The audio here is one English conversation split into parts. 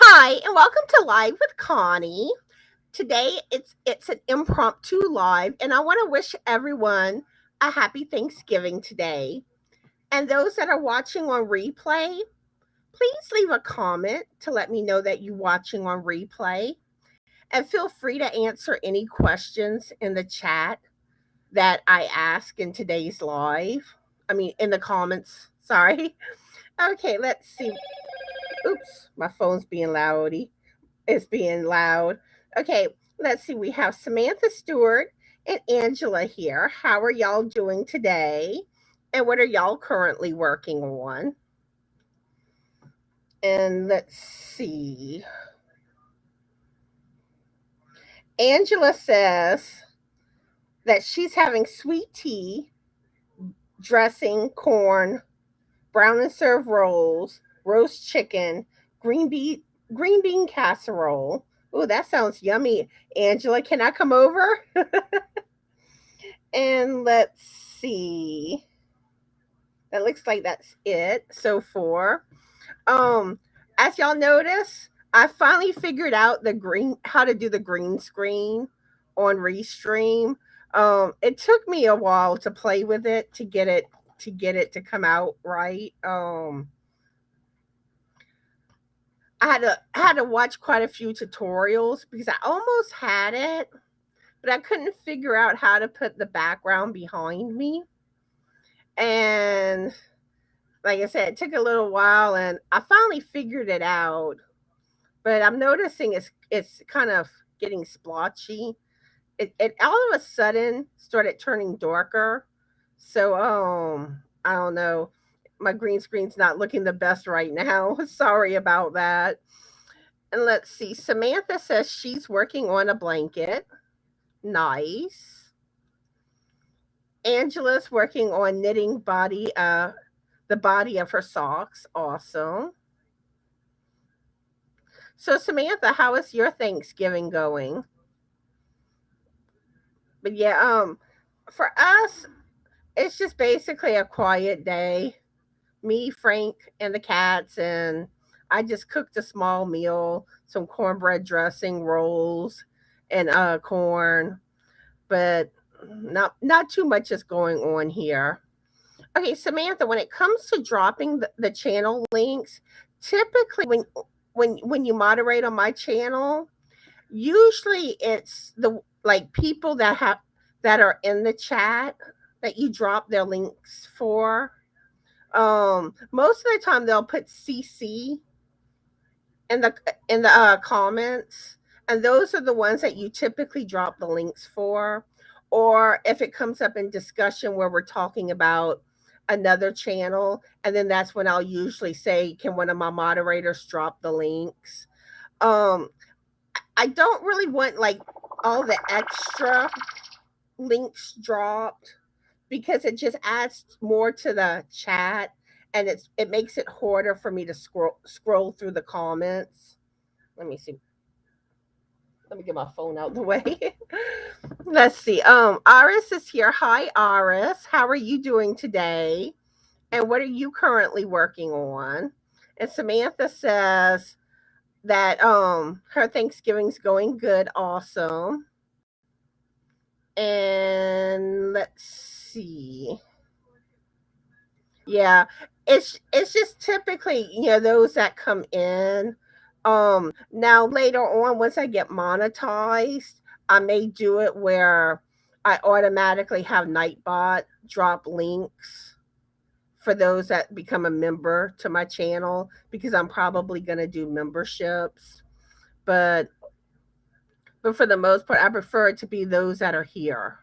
Hi, and welcome to Live with Connie. Today it's an impromptu live, and I want to wish everyone a happy Thanksgiving today. And those that are watching on replay, please leave a comment to let me know that you're watching on replay. And feel free to answer any questions in the chat that I ask in today's live. I mean, in the comments. Sorry. Okay, let's see. Oops, my phone's being loudy. Is being loud. Okay, let's see. We have Samantha Stewart and Angela here. How are y'all doing today? And what are y'all currently working on? And let's see. Angela says that she's having sweet tea, dressing, corn, brown and serve rolls, roast chicken, green bean green bean casserole. Oh, that sounds yummy. Angela, can I come over? And let's see. That looks like that's it so far. Um, as y'all notice, I finally figured out the green how to do the green screen on Restream. It took me a while to play with it to come out right. I had to watch quite a few tutorials because I almost had it, but I couldn't figure out how to put the background behind me. And like I said, it took a little while and I finally figured it out. But I'm noticing it's kind of getting splotchy. It all of a sudden started turning darker. So I don't know. My green screen's not looking the best right now. Sorry about that. And let's see. Samantha says she's working on a blanket. Nice. Angela's working on knitting the body of her socks. Awesome. So Samantha, how is your Thanksgiving going? But yeah, for us, it's just basically a quiet day. Me, Frank, and the cats, and I just cooked a small meal, some cornbread dressing, rolls, and corn. But not too much is going on here. Okay, Samantha, when it comes to dropping the channel links, typically when you moderate on my channel, usually it's the like people that are in the chat that you drop their links for. Most of the time they'll put CC in the comments, and those are the ones that you typically drop the links for. Or if it comes up in discussion where we're talking about another channel, and then that's when I'll usually say, "Can one of my moderators drop the links?" Um, I don't really want like all the extra links dropped because it just adds more to the chat and it makes it harder for me to scroll through the comments. Let me see. Let me get my phone out the way. Let's see. Iris is here. Hi, Iris. How are you doing today? And what are you currently working on? And Samantha says that her Thanksgiving's going good. Awesome. And let's see. Yeah, it's just typically, those that come in. Now later on, once I get monetized, I may do it where I automatically have Nightbot drop links for those that become a member to my channel because I'm probably gonna do memberships. But for the most part, I prefer it to be those that are here.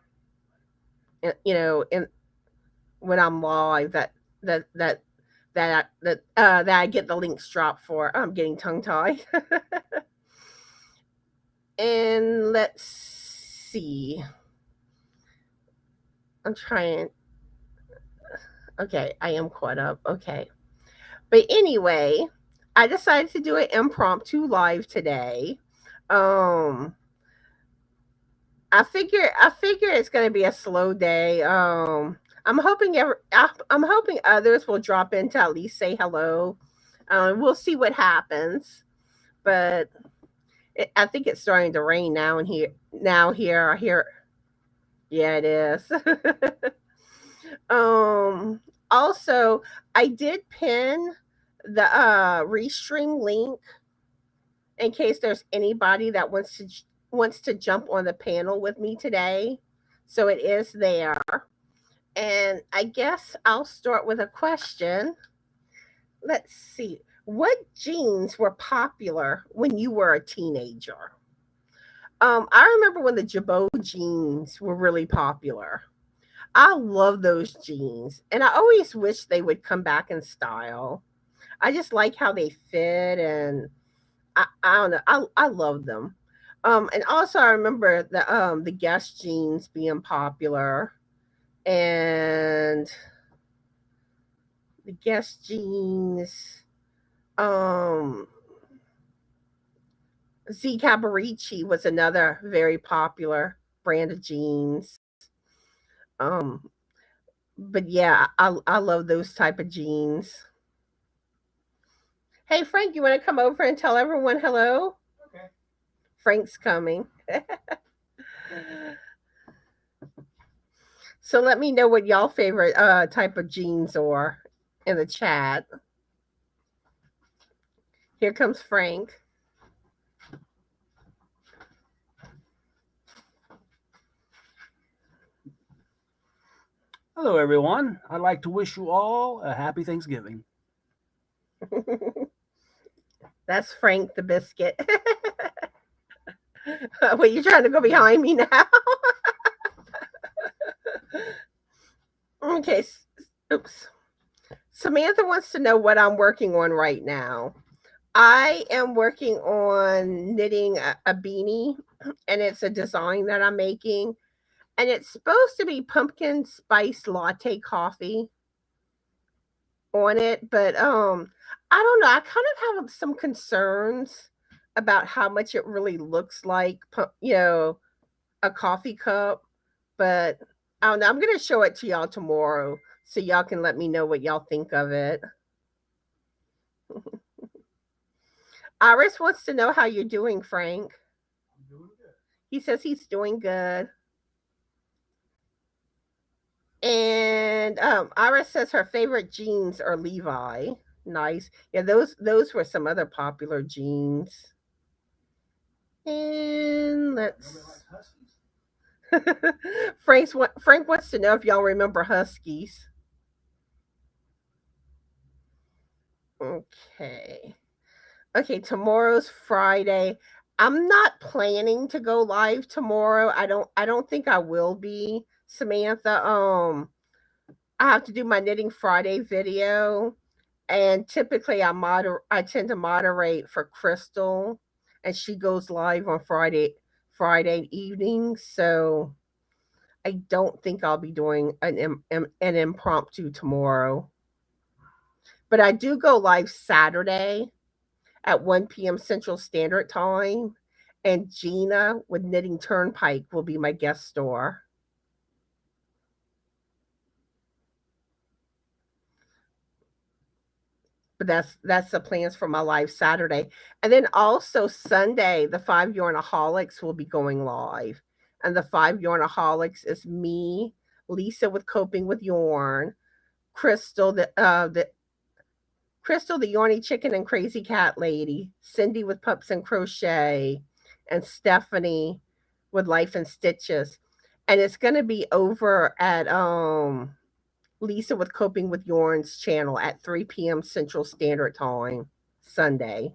And when I'm live, that that that I get the links dropped for. I'm getting tongue tied. And let's see. I'm trying. Okay, I am caught up. Okay. But anyway, I decided to do an impromptu live today. Um I figure it's going to be a slow day. I'm hoping others will drop in to at least say hello. We'll see what happens. but I think it's starting to rain now. And here, now here, I hear, yeah, it is. um. Also, I did pin the Restream link in case there's anybody that wants to jump on the panel with me today. So it is there. And I guess I'll start with a question. Let's see. What jeans were popular when you were a teenager? I remember when the Jabot jeans were really popular. I love those jeans, and I always wish they would come back in style. I just like how they fit, and I don't know. I love them. And also I remember the Guess jeans being popular, and the Guess jeans. Um, Z Cabarici was another very popular brand of jeans. Um, but yeah, I love those type of jeans. Hey Frank, you want to come over and tell everyone hello? Okay. Frank's coming. So let me know what y'all favorite type of jeans are in the chat. Here comes Frank. Hello, everyone. I'd like to wish you all a happy Thanksgiving. That's Frank the Biscuit. Wait, you trying to go behind me now? Okay. Oops. Samantha wants to know what I'm working on right now. I am working on knitting a beanie, and it's a design that I'm making, and it's supposed to be pumpkin spice latte coffee on it, but I don't know. I kind of have some concerns about how much it really looks like, a coffee cup, but I don't know. I'm gonna show it to y'all tomorrow so y'all can let me know what y'all think of it. Iris wants to know how you're doing, Frank. I'm doing good. He says he's doing good. And Iris says her favorite jeans are Levi. Nice. Yeah, those were some other popular jeans. And let's Frank wants to know if y'all remember Huskies. Okay. Okay, tomorrow's Friday. I'm not planning to go live tomorrow. I don't think I will be, Samantha. I have to do my knitting Friday video, and typically I tend to moderate for Crystal, and she goes live on Friday evening, so I don't think I'll be doing an impromptu tomorrow. But I do go live Saturday at 1 p.m. Central Standard Time, and Gina with Knitting Turnpike will be my guest star. But that's the plans for my live Saturday. And then also Sunday, the 5 Yarnaholics will be going live. And the 5 Yarnaholics is me, Lisa with Coping with Yarn, Crystal, the Crystal, the Yarny Chicken and Crazy Cat Lady, Cindy with Pups and Crochet, and Stephanie with Life and Stitches. And it's gonna be over at Lisa with Coping with Yarn's channel at 3 p.m. Central Standard Time, Sunday.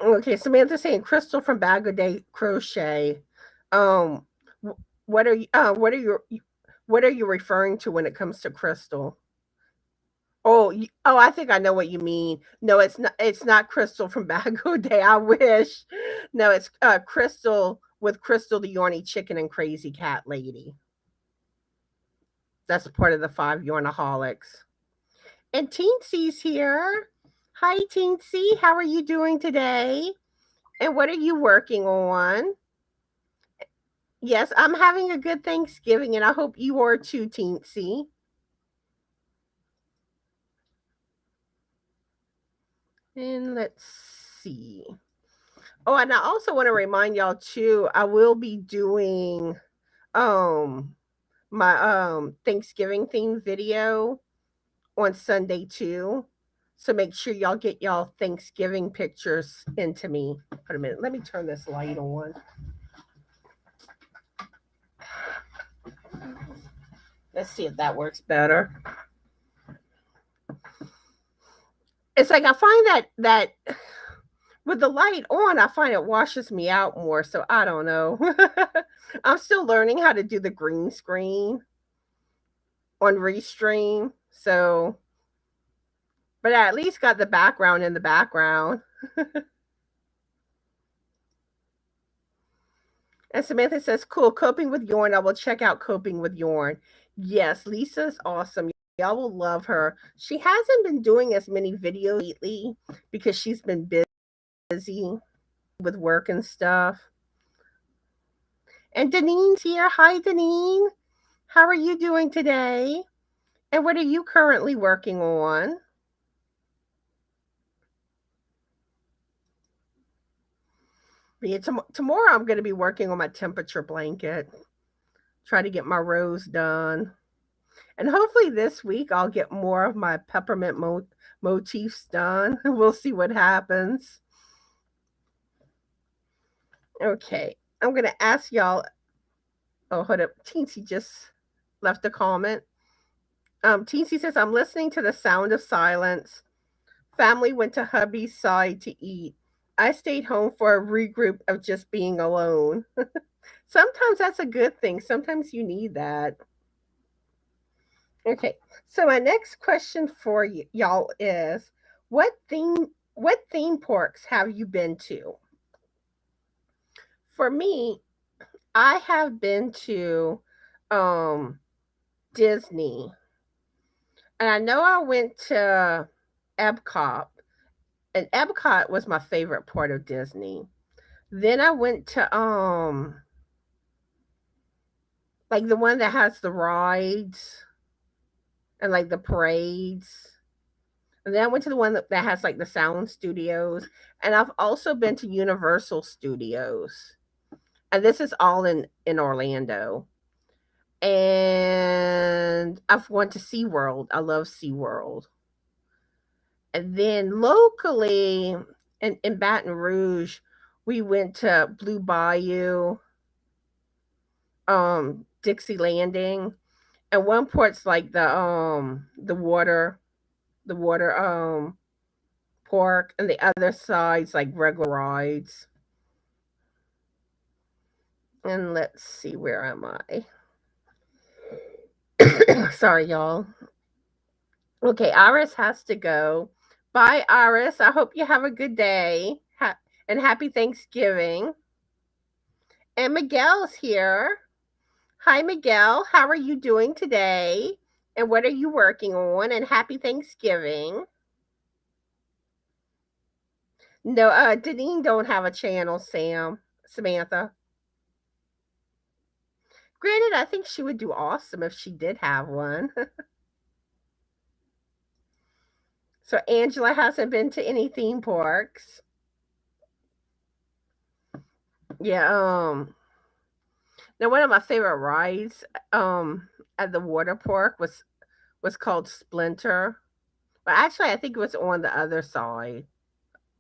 Okay, Samantha saying Crystal from Bag of Day Crochet. Um, what are you? What are you referring to when it comes to Crystal? Oh, I think I know what you mean. No, it's not. It's not Crystal from Bag of Day. I wish. No, it's Crystal with Crystal the Yarny Chicken and Crazy Cat Lady. That's part of the 5 Yarnaholics. And Teensy's here. Hi, Teensy. How are you doing today? And what are you working on? Yes, I'm having a good Thanksgiving, and I hope you are too, Teensy. And let's see. Oh, and I also want to remind y'all too, I will be doing um my Thanksgiving themed video on Sunday too. So make sure y'all get y'all Thanksgiving pictures into me. Wait a minute, let me turn this light on. Let's see if that works better. It's like I find that with the light on, I find it washes me out more. So I don't know. I'm still learning how to do the green screen on Restream. So, but I at least got the background in the background. And Samantha says, cool, coping with yarn. I will check out coping with yarn. Yes, Lisa's awesome. Y'all will love her. She hasn't been doing as many videos lately because she's been busy with work and stuff. And Danine's here. Hi, Danine. How are you doing today? And what are you currently working on? Yeah, tomorrow I'm going to be working on my temperature blanket. Try to get my rows done. And hopefully this week I'll get more of my peppermint motifs done. We'll see what happens. Okay, I'm going to ask y'all. Oh, hold up. Teensy just left a comment. Teensy says, I'm listening to the sound of silence. Family went to hubby's side to eat. I stayed home for a regroup of just being alone. Sometimes that's a good thing. Sometimes you need that. Okay, so my next question for y'all is, what theme parks have you been to? For me, I have been to Disney, and I know I went to Epcot, and Epcot was my favorite part of Disney. Then I went to like the one that has the rides and like the parades. And then I went to the one that has like the sound studios. And I've also been to Universal Studios. And this is all in Orlando. And I've went to SeaWorld. I love SeaWorld. And then locally in Baton Rouge, we went to Blue Bayou, Dixie Landing, and one part's like the water park, and the other side's like regular rides. And let's see, where am I? Sorry, y'all. Okay, Iris has to go. Bye, Iris. I hope you have a good day. And happy Thanksgiving. And Miguel's here. Hi, Miguel. How are you doing today? And what are you working on? And happy Thanksgiving. No, Deneen don't have a channel, Samantha. Granted, I think she would do awesome if she did have one. So Angela hasn't been to any theme parks. Yeah, now one of my favorite rides at the water park was called Splinter. But actually I think it was on the other side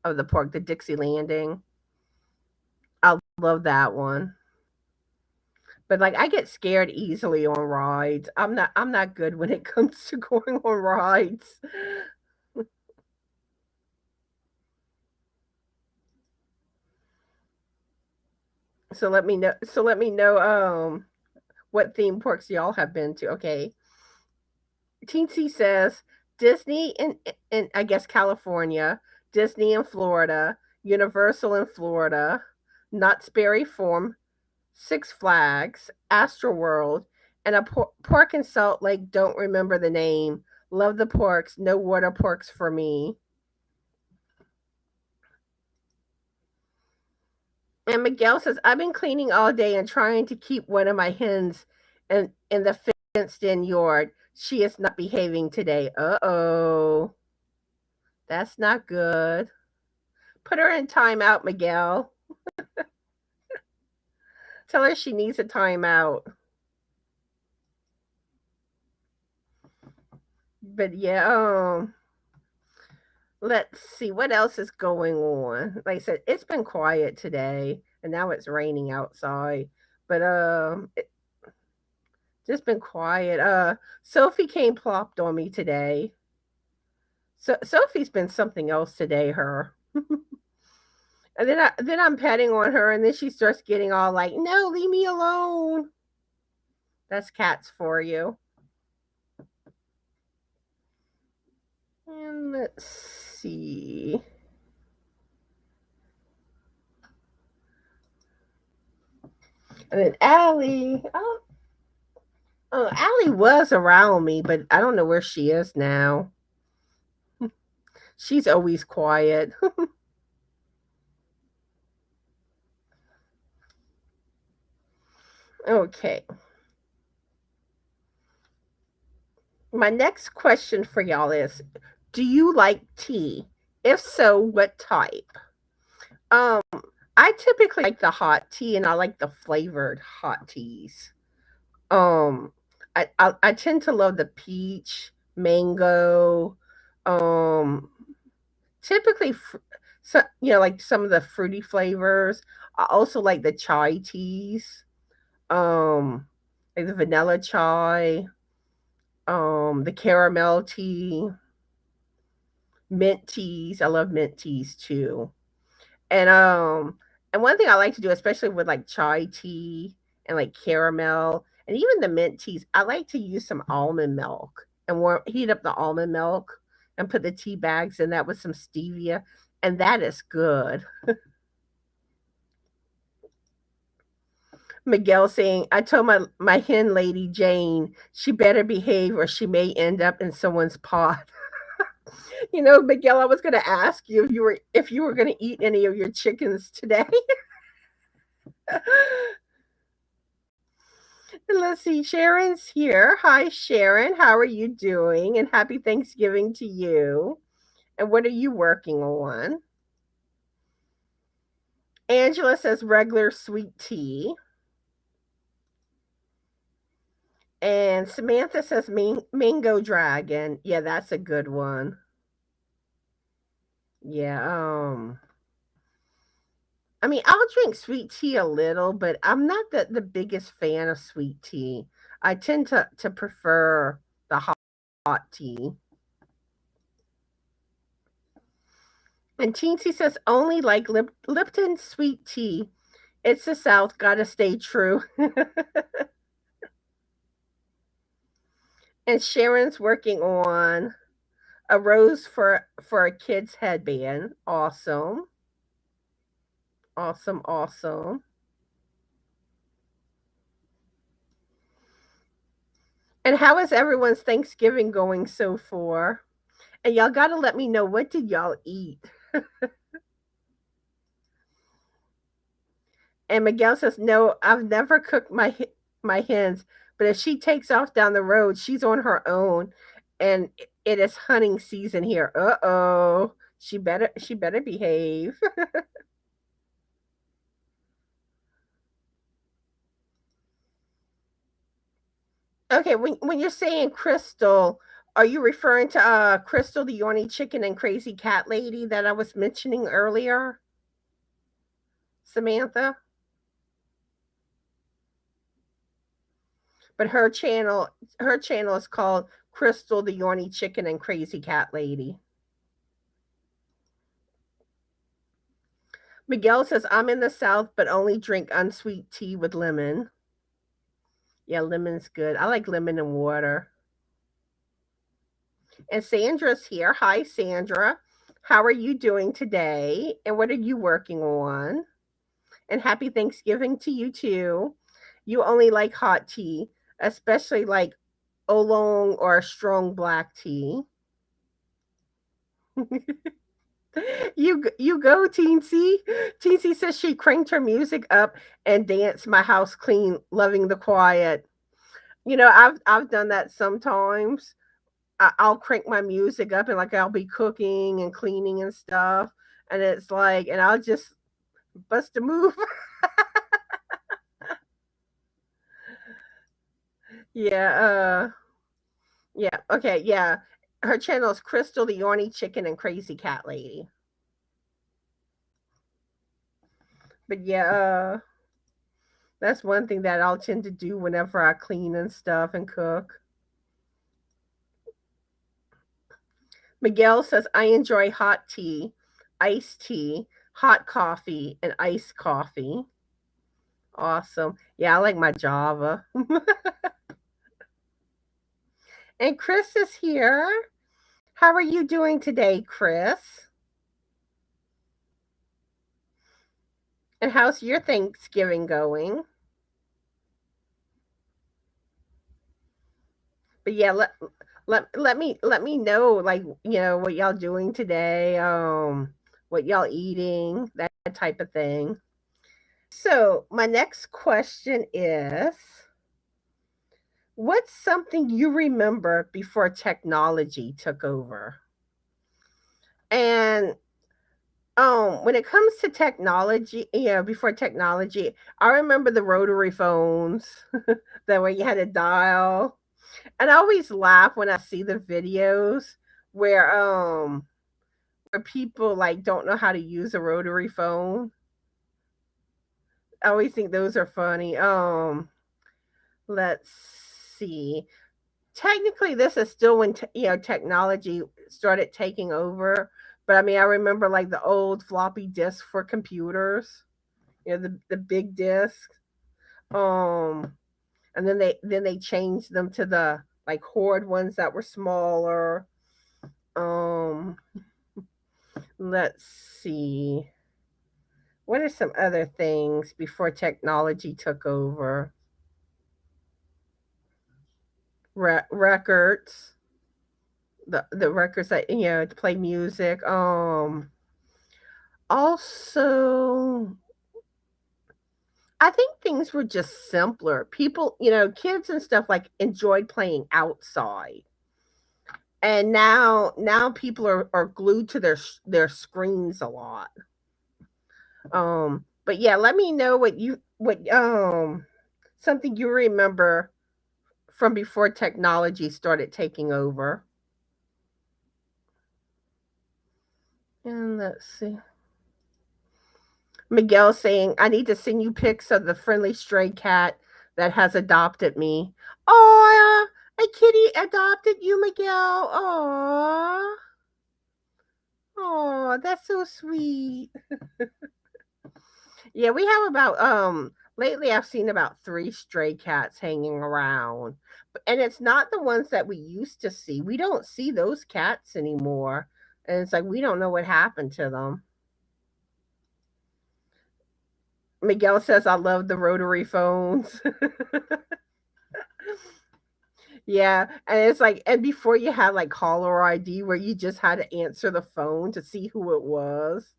of the park, the Dixie Landing. I love that one. But like I get scared easily on rides. I'm not good when it comes to going on rides. So let me know what theme parks y'all have been to. Okay. Teensy says Disney in I guess California, Disney in Florida, Universal in Florida, Knott's Berry Farm, Six Flags, Astroworld, and a park in Salt Lake. Don't remember the name. Love the parks. No water parks for me. And Miguel says, I've been cleaning all day and trying to keep one of my hens in the fenced in yard. She is not behaving today. Uh-oh. That's not good. Put her in timeout, Miguel. Tell her she needs a timeout. But yeah, let's see what else is going on. Like I said, it's been quiet today, and now it's raining outside. But just been quiet. Sophie came plopped on me today. So Sophie's been something else today. Her. And then I'm petting on her, and then she starts getting all like, "No, leave me alone." That's cats for you. And let's see. And then Allie. Oh, Allie was around me, but I don't know where she is now. She's always quiet. Okay. My next question for y'all is, do you like tea? If so, what type? Um, I typically like the hot tea, and I like the flavored hot teas. Um, I tend to love the peach, mango, um, typically, so, like some of the fruity flavors. I also like the chai teas, um, like the vanilla chai, the caramel tea, mint teas. I love mint teas too. And and one thing I like to do, especially with like chai tea and like caramel and even the mint teas, I like to use some almond milk and heat up the almond milk and put the tea bags in that with some stevia, and that is good. Miguel saying, I told my hen lady Jane she better behave or she may end up in someone's pot. Miguel, I was going to ask you if you were going to eat any of your chickens today. And let's see, Sharon's here. Hi, Sharon. How are you doing? And happy Thanksgiving to you. And what are you working on? Angela says regular sweet tea. And Samantha says mango dragon. Yeah, that's a good one. Yeah, I mean, I'll drink sweet tea a little, but I'm not the biggest fan of sweet tea. I tend to prefer the hot tea. And Teensy says only like Lipton sweet tea. It's the South, gotta stay true. And Sharon's working on a rose for a kid's headband. Awesome. Awesome, awesome. And how is everyone's Thanksgiving going so far? And y'all got to let me know, what did y'all eat? And Miguel says, no, I've never cooked my hens, but if she takes off down the road, she's on her own, and it is hunting season here. Uh-oh. She better behave. Okay, when you're saying Crystal, are you referring to Crystal, the Yorny chicken and crazy cat lady that I was mentioning earlier? Samantha? But her channel is called Crystal, the Yorny chicken and crazy cat lady. Miguel says, I'm in the South, but only drink unsweet tea with lemon. Yeah, lemon's good. I like lemon and water. And Sandra's here. Hi, Sandra. How are you doing today? And what are you working on? And happy Thanksgiving to you too. You only like hot tea, especially like oolong or strong black tea. You go, Teensy. Teensy says she cranked her music up and danced my house clean, loving the quiet. I've done that sometimes. I'll crank my music up and like I'll be cooking and cleaning and stuff, and it's like, and I'll just bust a move. Yeah. Yeah. Okay. Yeah. Her channel is Crystal, the Yorny Chicken, and Crazy Cat Lady. But yeah, that's one thing that I'll tend to do whenever I clean and stuff and cook. Miguel says, I enjoy hot tea, iced tea, hot coffee, and iced coffee. Awesome. Yeah, I like my Java. And Chris is here. How are you doing today, Chris? And how's your Thanksgiving going? But yeah, let me know, like, what y'all doing today, what y'all eating, that type of thing. So my next question is, what's something you remember before technology took over? And when it comes to technology, before technology, I remember the rotary phones that way you had to dial. And I always laugh when I see the videos where where people like don't know how to use a rotary phone. I always think those are funny. Let's see. Technically, this is still when technology started taking over. But I mean, I remember like the old floppy disks for computers. The big discs. Um, and then they changed them to the like horde ones that were smaller. Um, let's see. What are some other things before technology took over? Records, the records that to play music. Also, I think things were just simpler. People, kids and stuff like enjoyed playing outside. And now people are glued to their screens a lot. But yeah, let me know what something you remember from before technology started taking over. And let's see. Miguel saying, I need to send you pics of the friendly stray cat that has adopted me. Oh, a kitty adopted you, Miguel. Oh, oh, that's so sweet. Yeah, we have about lately I've seen about 3 stray cats hanging around. And it's not the ones that we used to see. We don't see those cats anymore. And it's like we don't know what happened to them. Miguel says I love the rotary phones. Yeah, and it's like, and before you had like caller ID where you just had to answer the phone to see who it was.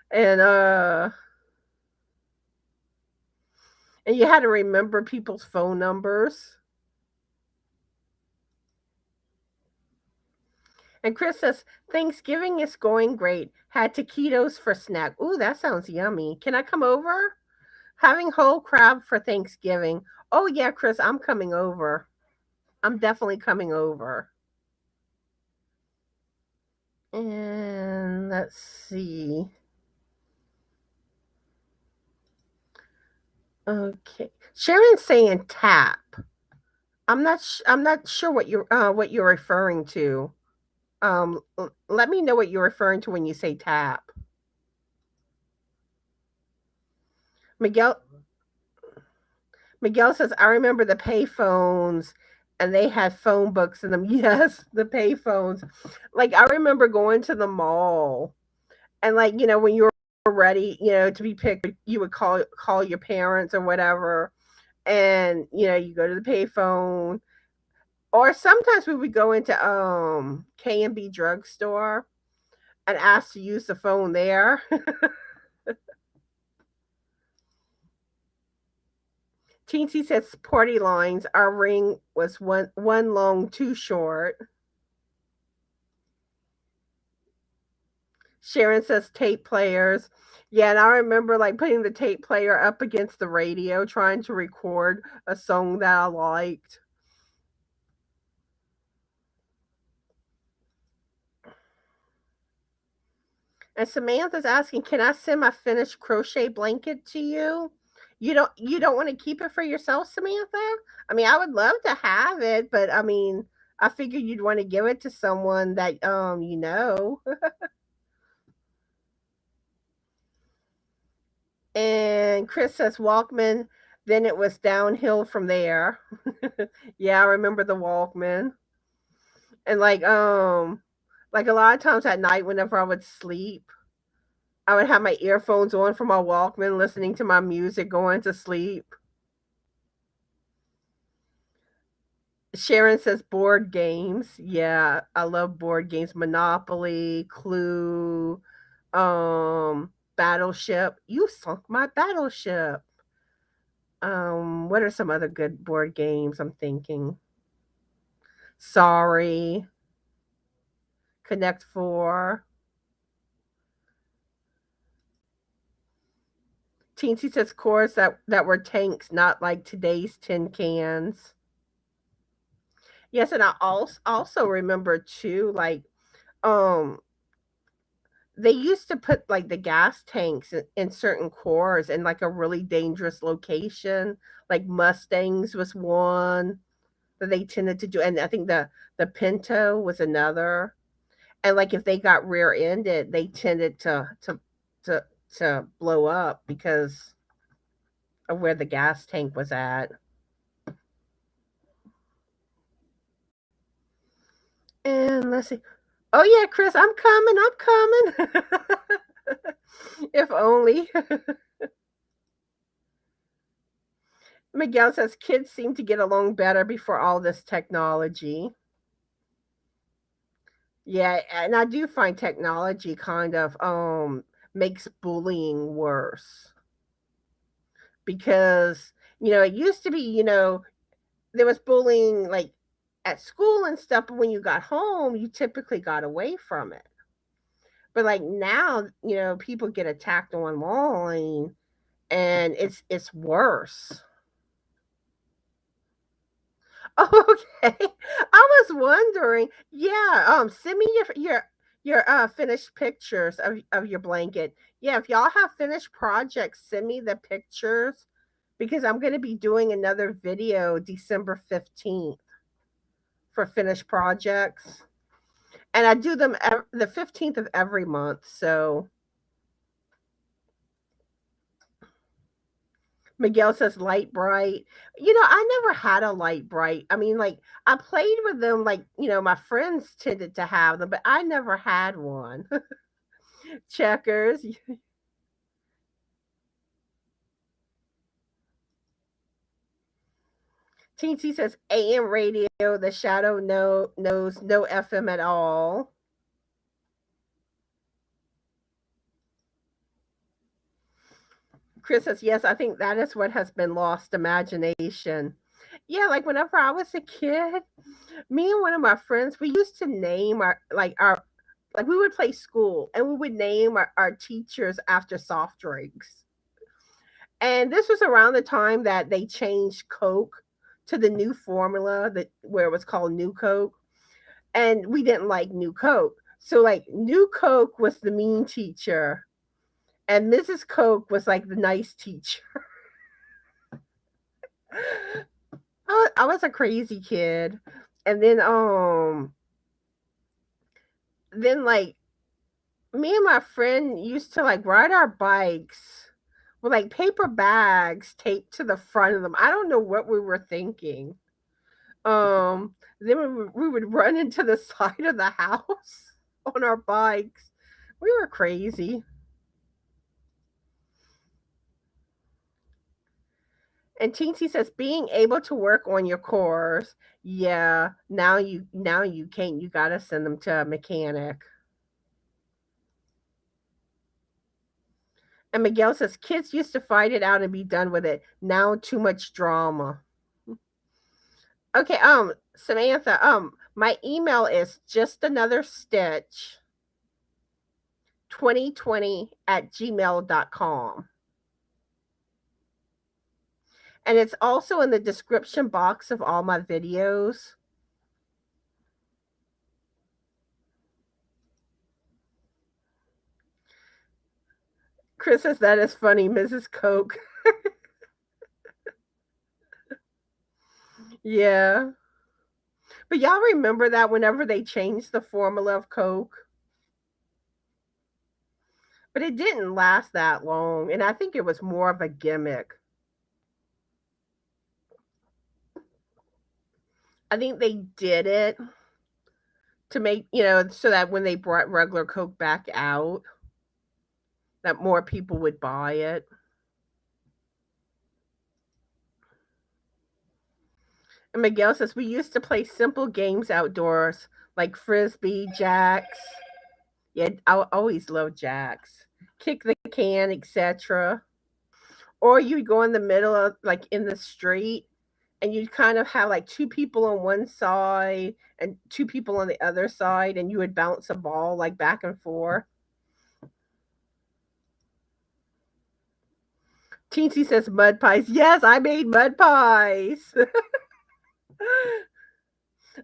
And and you had to remember people's phone numbers. And Chris says, Thanksgiving is going great. Had taquitos for snack. Ooh, that sounds yummy. Can I come over? Having whole crab for Thanksgiving. Oh, yeah, Chris, I'm coming over. I'm definitely coming over. And let's see. Okay. Sharon's saying tap. I'm not sure what you're referring to. Let me know what you're referring to when you say tap. Miguel Miguel says, I remember the payphones and they had phone books in them. Yes, the payphones. Like I remember going to the mall and like, when you were ready, to be picked, you would call your parents or whatever. And you go to the payphone Or sometimes we would go into K&B drugstore and ask to use the phone there. Teensy says party lines. Our ring was one long, too short. Sharon says tape players. Yeah, and I remember like putting the tape player up against the radio, trying to record a song that I liked. And Samantha's asking, "Can I send my finished crochet blanket to you?" You don't want to keep it for yourself, Samantha? I mean, I would love to have it, but I mean, I figured you'd want to give it to someone that you know. And Chris says Walkman, then it was downhill from there. Yeah, I remember the Walkman. And like a lot of times at night whenever I would sleep, I would have my earphones on for my Walkman, listening to my music, going to sleep. Sharon says board games. Yeah, I love board games. Monopoly, Clue, Battleship. You sunk my battleship. What are some other good board games I'm thinking? Sorry, Connect Four. Teensy says cores that were tanks, not like today's tin cans. Yes, and I also remember too, like um they used to put like the gas tanks in certain cores in like a really dangerous location. Like Mustangs was one that they tended to do, and I think the Pinto was another. And like if they got rear ended, they tended to to blow up because of where the gas tank was at. And let's see. Oh yeah, Chris, I'm coming. I'm coming. If only. Miguel says kids seem to get along better before all this technology. Yeah, and I do find technology kind of makes bullying worse because it used to be, there was bullying like at school and stuff, but when you got home, you typically got away from it. But like now, people get attacked online and it's worse. Okay. I was wondering. Yeah, send me your finished pictures of your blanket. Yeah, if y'all have finished projects, send me the pictures because I'm going to be doing another video December 15th for finished projects. And I do them the 15th of every month. So Miguel says light bright. I never had a light bright. I mean, like I played with them, like my friends tended to have them, but I never had one. Checkers. Teensy says AM radio. The shadow knows no FM at all. Chris says yes. I think that is what has been lost, imagination. Yeah, like whenever I was a kid, me and one of my friends, we used to name our like we would play school and we would name our teachers after soft drinks. And this was around the time that they changed Coke to the new formula that where it was called New Coke. And we didn't like New Coke. So like New Coke was the mean teacher and Mrs. Coke was like the nice teacher. I was a crazy kid. And then like me and my friend used to like ride our bikes with like paper bags taped to the front of them. I don't know what we were thinking. Then we would run into the side of the house on our bikes. We were crazy. And Teensy says being able to work on your cores. Yeah, now you can't. You gotta send them to a mechanic. And Miguel says kids used to fight it out and be done with it. Now too much drama. Okay, Samantha, my email is just another stitch 2020 at gmail.com. And it's also in the description box of all my videos. Chris says that is funny, Mrs. Coke. Yeah. But y'all remember that whenever they changed the formula of Coke? But it didn't last that long. And I think it was more of a gimmick. I think they did it to make, so that when they brought regular Coke back out, that more people would buy it. And Miguel says we used to play simple games outdoors like frisbee, jacks. Yeah, I always loved jacks. Kick the can, etc. Or you'd go in the middle of like in the street and you'd kind of have like two people on one side and two people on the other side and you would bounce a ball like back and forth. Teensy says mud pies. Yes, I made mud pies.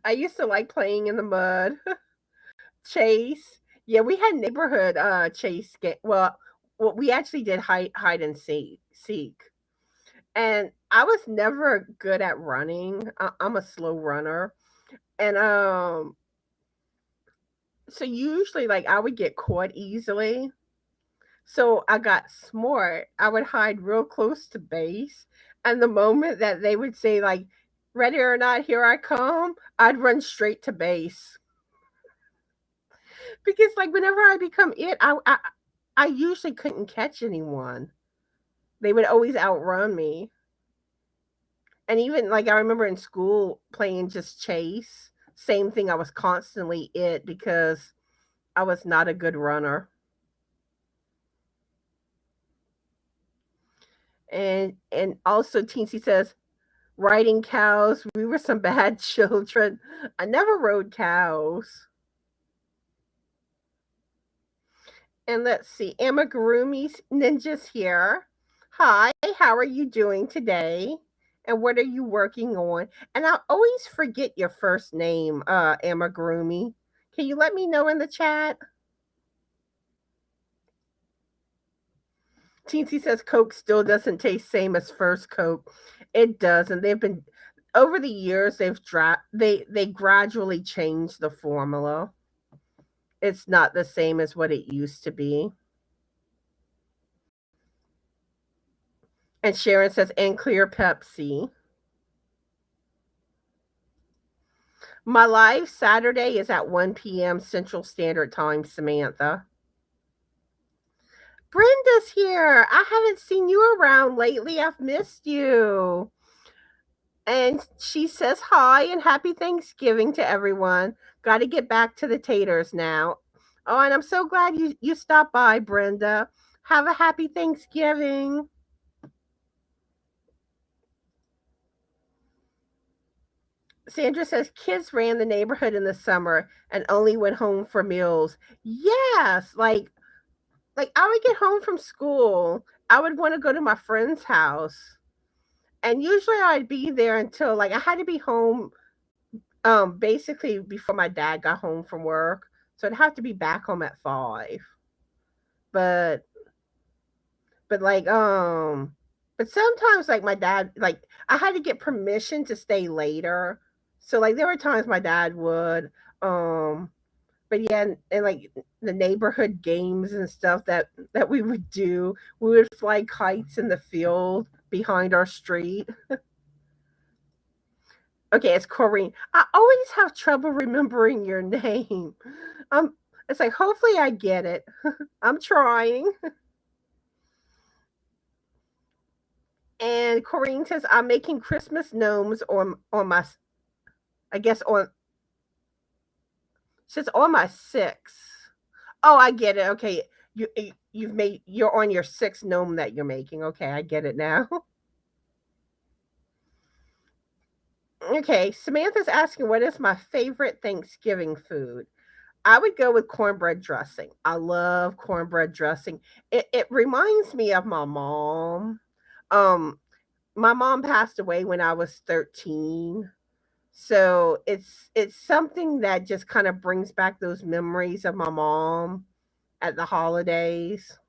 I used to like playing in the mud. Chase. Yeah, we had neighborhood chase game. Well, we actually did hide and seek. And I was never good at running. I'm a slow runner. And so usually like I would get caught easily. So I got smart. I would hide real close to base. And the moment that they would say like ready or not, here I come, I'd run straight to base. Because like whenever I become it, I usually couldn't catch anyone. They would always outrun me. And even like I remember in school playing just chase, same thing. I was constantly it because I was not a good runner. And also Teensy says riding cows. We were some bad children. I never rode cows. And let's see, Amagurumi Ninja's here. Hi, how are you doing today? And what are you working on? And I always forget your first name, Amagurumi. Can you let me know in the chat? Teensy says Coke still doesn't taste same as first Coke. It doesn't. They've been over the years. They gradually changed the formula. It's not the same as what it used to be. And Sharon says, and clear Pepsi. My live Saturday is at 1 p.m. Central Standard Time, Samantha. Brenda's here. I haven't seen you around lately. I've missed you. And she says hi and happy Thanksgiving to everyone. Got to get back to the taters now. Oh, and I'm so glad you stopped by, Brenda. Have a happy Thanksgiving. Sandra says kids ran the neighborhood in the summer and only went home for meals. Yes, like I would get home from school, I would want to go to my friend's house. And usually I'd be there until like I had to be home basically before my dad got home from work. So I'd have to be back home at 5. But but like but sometimes like my dad like I had to get permission to stay later. So like there were times my dad would but yeah, and like the neighborhood games and stuff that we would do, we would fly kites in the field behind our street. Okay, it's Corrine. I always have trouble remembering your name. It's like hopefully I get it. I'm trying. And Corrine says, I'm making Christmas gnomes on my, I guess on, says on my six. Oh, I get it. Okay. You're on your sixth gnome that you're making. Okay, I get it now. Okay, Samantha's asking, what is my favorite Thanksgiving food? I would go with cornbread dressing. I love cornbread dressing. It reminds me of my mom. Um, my mom passed away when I was 13. So it's something that just kind of brings back those memories of my mom at the holidays.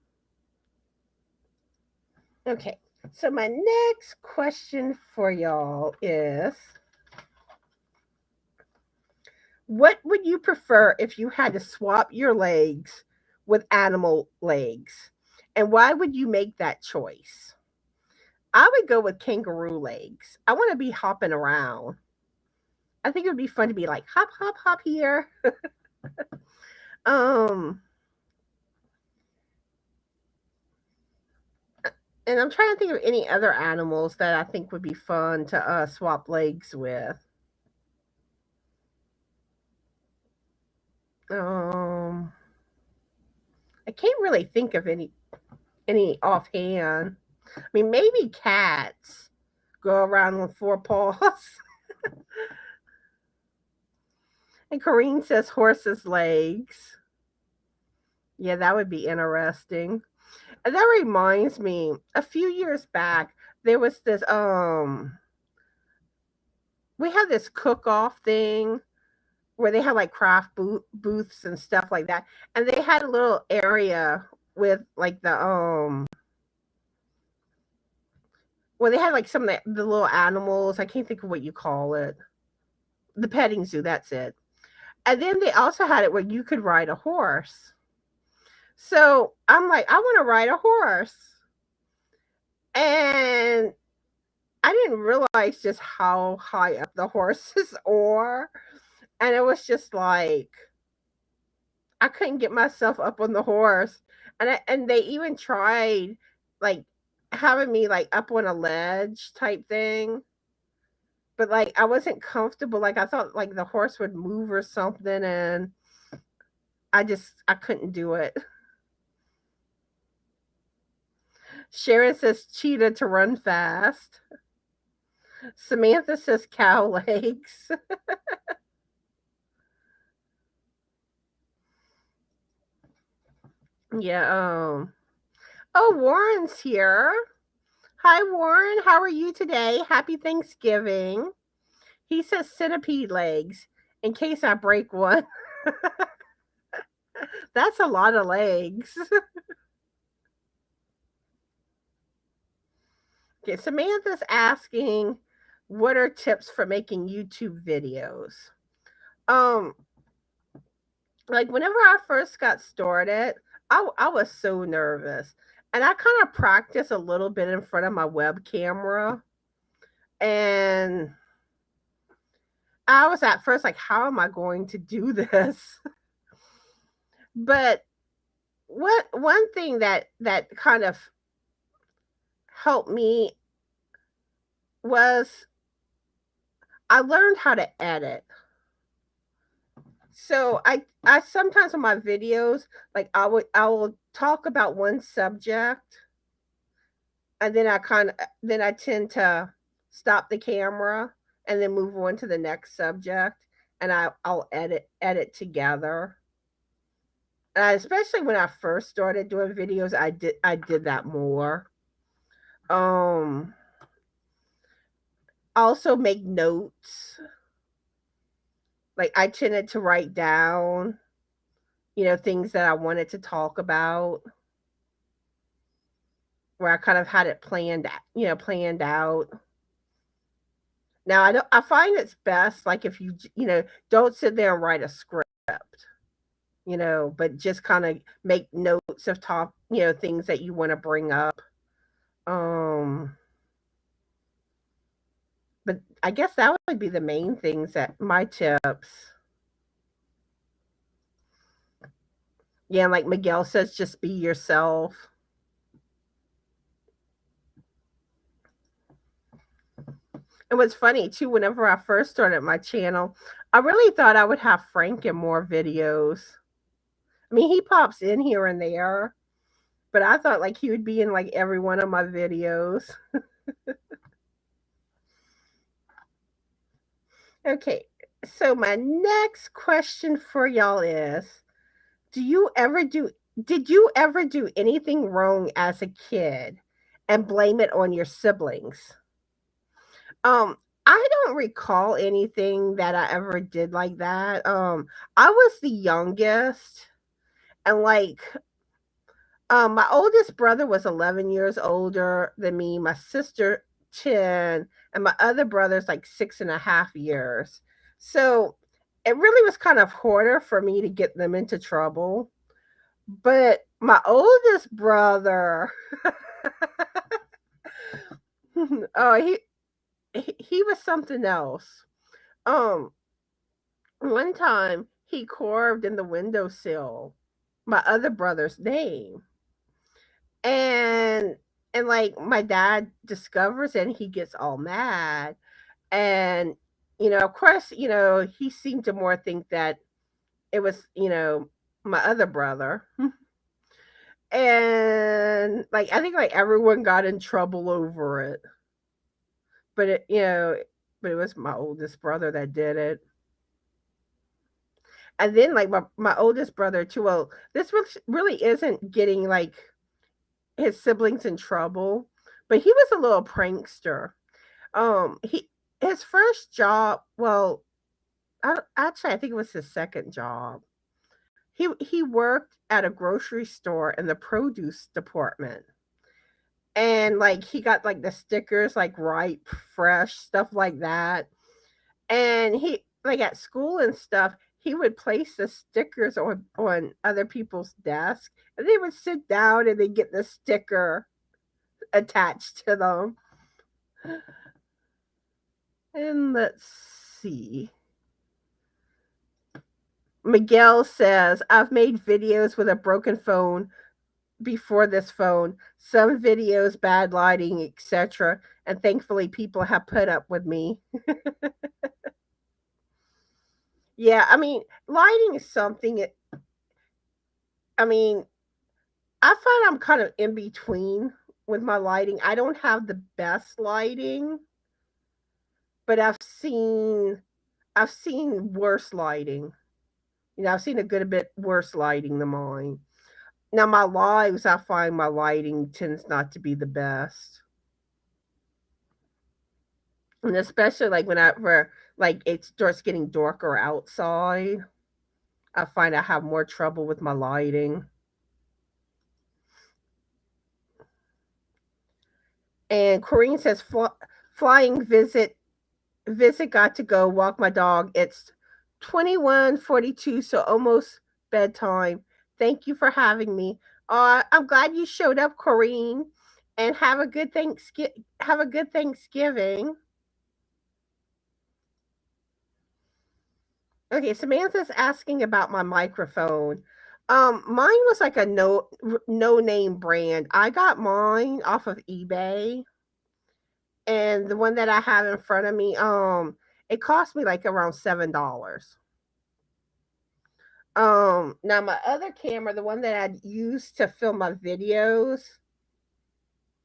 Okay. So my next question for y'all is, what would you prefer if you had to swap your legs with animal legs? And why would you make that choice? I would go with kangaroo legs. I want to be hopping around. I think it would be fun to be like hop, hop, hop here. um, and I'm trying to think of any other animals that I think would be fun to swap legs with. Um, I can't really think of any offhand. I mean, maybe cats go around with four paws. And Corrine says horse's legs. Yeah, that would be interesting. And that reminds me, a few years back, there was this we had this cook-off thing where they had like craft booths and stuff like that. And they had a little area with like the where they had like some of the little animals. I can't think of what you call it. The petting zoo, that's it. And then they also had it where you could ride a horse. So I'm like, I want to ride a horse. And I didn't realize just how high up the horses are. And it was just like, I couldn't get myself up on the horse. And they even tried like having me like up on a ledge type thing. But like I wasn't comfortable. Like I thought like the horse would move or something, and I couldn't do it. Sharon says cheetah to run fast. Samantha says cow legs. Yeah. Oh, Warren's here. Hi, Warren. How are you today? Happy Thanksgiving. He says centipede legs in case I break one. That's a lot of legs. Okay, Samantha's asking, what are tips for making YouTube videos? Um, like whenever I first got started, I was so nervous. And I kind of practiced a little bit in front of my web camera. And I was at first like, how am I going to do this? But what one thing that kind of helped me was I learned how to edit. So I sometimes on my videos, like I will talk about one subject, and then I tend to stop the camera and then move on to the next subject, and I'll edit together. Especially when I first started doing videos, I did that more. Um, also make notes. Like I tended to write down, things that I wanted to talk about, where I kind of had it planned out. Now I find it's best like if don't sit there and write a script, but just kind of make notes of things that you want to bring up. Um but I guess that would be the main things that my tips. Yeah, like Miguel says, just be yourself. And what's funny too, whenever I first started my channel, I really thought I would have Frank in more videos. I mean, he pops in here and there, but I thought like he would be in like every one of my videos. Okay, so my next question for y'all is, do you ever do did you ever do anything wrong as a kid and blame it on your siblings? Um, I don't recall anything that I ever did like that. I was the youngest, and like my oldest brother was 11 years older than me, my sister 10, and my other brother's like 6.5 years. So it really was kind of harder for me to get them into trouble. But my oldest brother, oh, he was something else. Um, One time he carved in the windowsill my other brother's name. And like my dad discovers it and he gets all mad. And of course, he seemed to more think that it was, my other brother. And like I think like everyone got in trouble over it. But it was my oldest brother that did it. And then like my oldest brother too. Well, this really isn't getting like his siblings in trouble, but he was a little prankster. He his first job, well, actually I think it was his second job. He worked at a grocery store in the produce department. And like he got like the stickers like ripe, fresh, stuff like that. And he like at school and stuff, he would place the stickers on other people's desks, and they would sit down and they get the sticker attached to them. And let's see. Miguel says, I've made videos with a broken phone before this phone, some videos, bad lighting, etc. And thankfully, people have put up with me. Yeah, I mean, lighting is something. I mean, I find I'm kind of in between with my lighting. I don't have the best lighting, but I've seen worse lighting. I've seen a good bit worse lighting than mine. Now my lives, I find my lighting tends not to be the best. And especially like whenever like it starts getting darker outside, I find I have more trouble with my lighting. And Corrine says flying visit got to go walk my dog. It's 21:42, so almost bedtime. Thank you for having me. I'm glad you showed up, Corrine, and have a good Thanksgiving. Okay, Samantha's asking about my microphone. Mine was like a no name brand. I got mine off of eBay, and the one that I have in front of me, it cost me like around $7. Now my other camera, the one that I used to film my videos,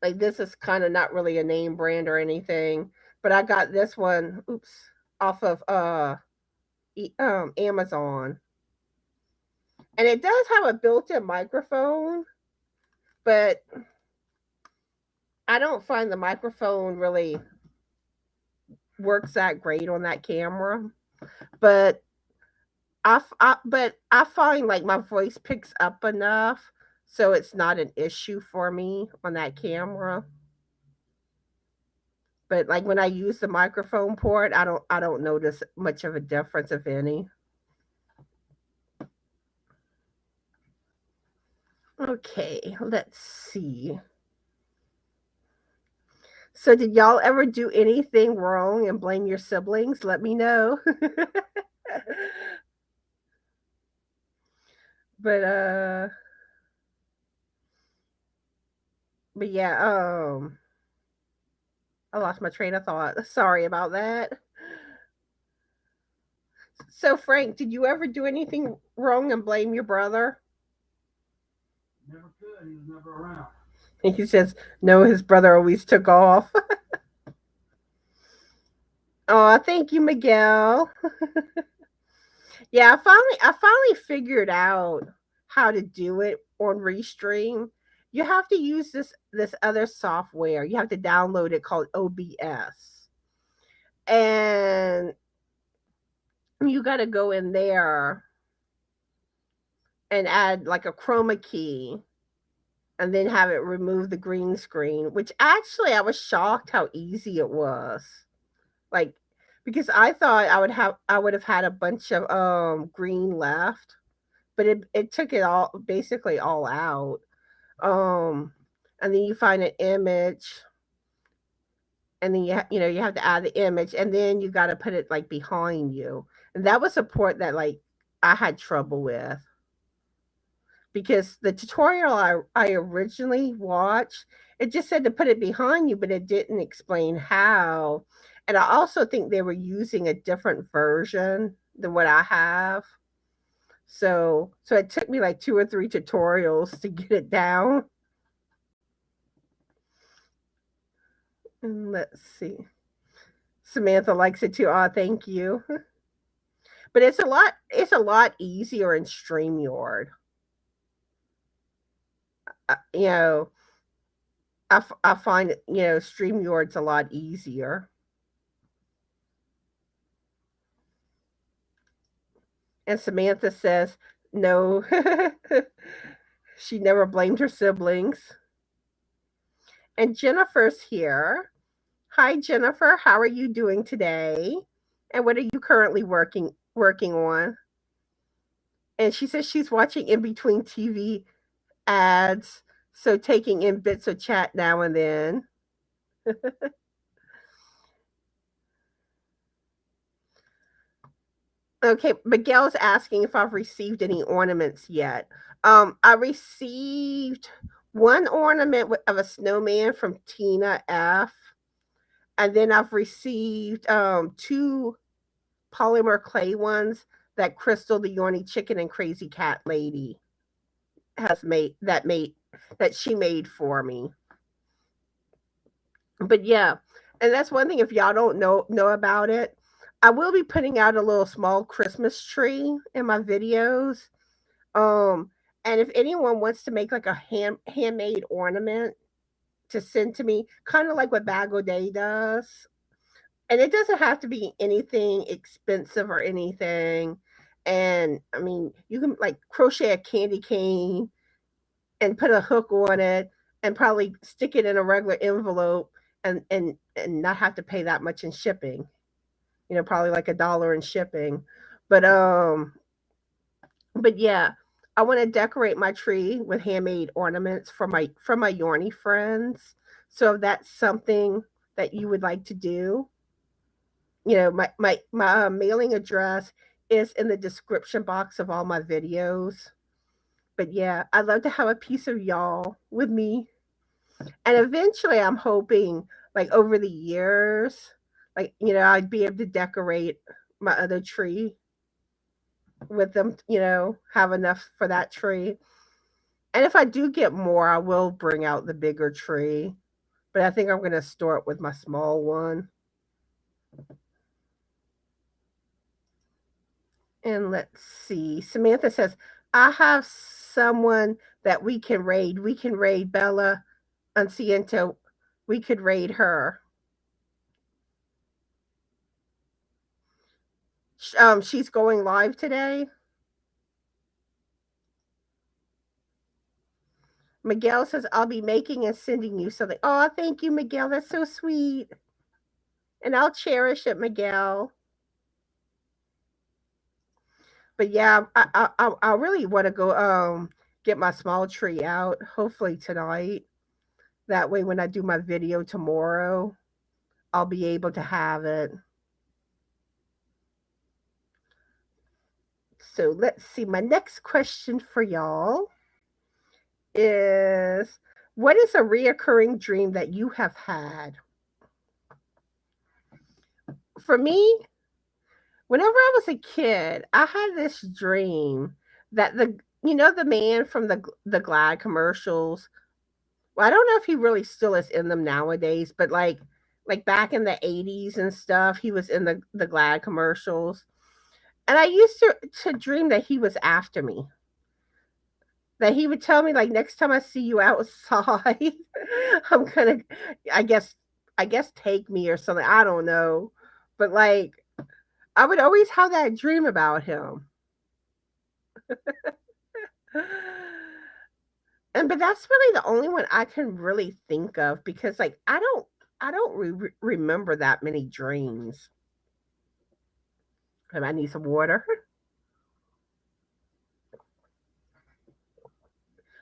like this is kind of not really a name brand or anything, but I got this one, off of Amazon. And it does have a built-in microphone, but I don't find the microphone really works that great on that camera. But I find like my voice picks up enough so it's not an issue for me on that camera. But like when I use the microphone port, I don't notice much of a difference, if any. Okay, let's see. So did y'all ever do anything wrong and blame your siblings? Let me know. but uh but yeah, I lost my train of thought. Sorry about that. So, Frank, did you ever do anything wrong and blame your brother? Never could. He was never around. He says, no, his brother always took off. Oh, thank you, Miguel. Yeah, I finally figured out how to do it on Restream. You have to use this other software. You have to download it called OBS. And you got to go in there and add like a chroma key and then have it remove the green screen, which actually I was shocked how easy it was. Like, because I thought I would have had a bunch of green left, but it took it all basically all out. Um and then you find an image, and then you have to add the image, and then you got to put it like behind you. And that was a part that like I had trouble with, because the tutorial I originally watched, it just said to put it behind you, but it didn't explain how. And I also think they were using a different version than what I have. So it took me like two or three tutorials to get it down. And let's see. Samantha likes it too. Oh, thank you. But it's a lot easier in StreamYard. You know, I find StreamYard's a lot easier. And Samantha says, no, she never blamed her siblings. And Jennifer's here. Hi, Jennifer. How are you doing today? And what are you currently working on? And she says she's watching in between TV ads, so taking in bits of chat now and then. Okay, Miguel's asking if I've received any ornaments yet. I received one ornament of a snowman from Tina F. And then I've received two polymer clay ones that Crystal, the Yorny Chicken and Crazy Cat Lady has made that she made for me. But yeah, and that's one thing, if y'all don't know about it, I will be putting out a little small Christmas tree in my videos. Um, and if anyone wants to make like a handmade ornament to send to me, kind of like what Bag O' Day does, and it doesn't have to be anything expensive or anything. And I mean, you can like crochet a candy cane and put a hook on it, and probably stick it in a regular envelope, and not have to pay that much in shipping. Probably like $1 in shipping. But but yeah, I want to decorate my tree with handmade ornaments from my Yorny friends. So if that's something that you would like to do, my mailing address is in the description box of all my videos. But yeah, I'd love to have a piece of y'all with me. And eventually I'm hoping, like, over the years, like, I'd be able to decorate my other tree with them, have enough for that tree. And if I do get more, I will bring out the bigger tree. But I think I'm going to store it with my small one. And let's see. Samantha says, I have someone that we can raid. We can raid Bella Anciento. We could raid her. She's going live today. Miguel says, I'll be making and sending you something. Oh, thank you, Miguel. That's so sweet. And I'll cherish it, Miguel. But yeah, I really want to go get my small tree out, hopefully tonight. That way when I do my video tomorrow, I'll be able to have it. So let's see. My next question for y'all is, what is a reoccurring dream that you have had? For me, whenever I was a kid, I had this dream that the man from the Glad commercials. Well, I don't know if he really still is in them nowadays, but like back in the 80s and stuff, he was in the Glad commercials. And I used to dream that he was after me. That he would tell me like next time I see you outside, I'm gonna I guess I guess take me or something. I don't know. But like I would always have that dream about him. And but that's really the only one I can really think of because like I don't remember that many dreams. I need some water.